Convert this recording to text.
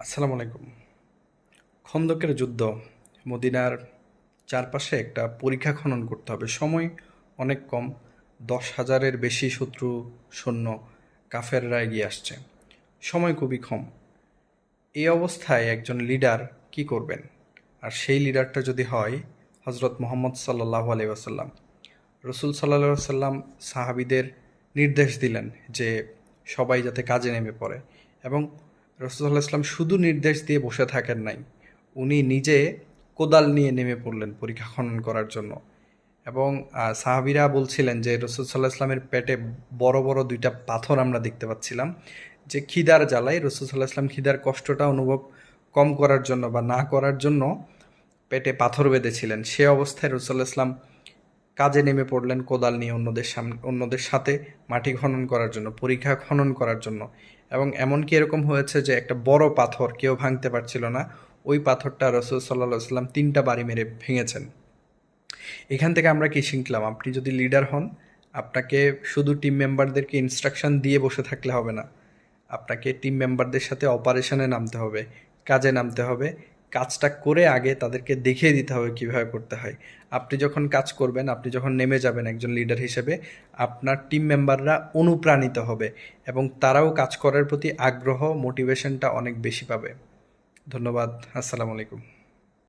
আসসালামু আলাইকুম। খন্দকের যুদ্ধ, মদিনার চারপাশে একটা পরিখা খনন করতে হবে। সময় অনেক কম, 10,000-এর বেশি শত্রু সৈন্য কাফেররা এগিয়ে আসছে। সময় খুবই কম। এই অবস্থায় একজন লিডার কি করবেন? আর সেই লিডারটা যদি হয় হজরত মুহাম্মদ সাল্লাল্লাহু আলাইহি ওয়াসাল্লাম। রসুল সাল্লাল্লাহু আলাইহি ওয়াসাল্লাম সাহাবীদের নির্দেশ দিলেন যে সবাই যাতে কাজে নেমে পড়ে, এবং রসুল সাল্লাল্লাহু আলাইহি ওয়াসাল্লাম শুধু নির্দেশ দিয়ে বসে থাকেন নাই, উনি নিজে কোদাল নিয়ে নেমে পড়লেন পরিখা খনন করার জন্য। এবং সাহাবীরা বলছিলেন যে রসুল সাল্লাল্লাহু আলাইহি ওয়াসাল্লামের পেটে বড় বড় দুইটা পাথর আমরা দেখতে পাচ্ছিলাম, যে খিদার জ্বালায় রসুল সাল্লাল্লাহু আলাইহি ওয়াসাল্লাম খিদার কষ্টটা অনুভব কম করার জন্য বা না করার জন্য পেটে পাথর বেঁধেছিলেন। সে অবস্থায় রসুল সাল্লাল্লাহু আলাইহি ওয়াসাল্লাম কাজে নেমে পড়লেন কোদাল নিয়ে অন্যদের সাথে মাটি খনন করার জন্য, পরিখা খনন করার জন্য। এবং এমনকি এরকম হয়েছে যে একটা বড় পাথর কেউ ভাঙতে পারছিল না, ওই পাথরটা রসুল সাল্লাল্লাহু আলাইহি ওয়াসাল্লাম 3টা বাড়ি মেরে ভেঙেছেন। এখান থেকে আমরা কি শিখলাম? আপনি যদি লিডার হন, আপনাকে শুধু টিম মেম্বারদেরকে ইনস্ট্রাকশন দিয়ে বসে থাকলে হবে না। আপনাকে টিম মেম্বারদের সাথে অপারেশনে নামতে হবে, কাজে নামতে হবে। কাজটা করে আগে তাদেরকে দেখিয়ে দিতে হবে কীভাবে করতে হয়। আপনি যখন কাজ করবেন, আপনি যখন নেমে যাবেন একজন লিডার হিসেবে, আপনার টিম মেম্বাররা অনুপ্রাণিত হবে এবং তারাও কাজ করার প্রতি আগ্রহ, মোটিভেশনটা অনেক বেশি পাবে। ধন্যবাদ। আসসালামু আলাইকুম।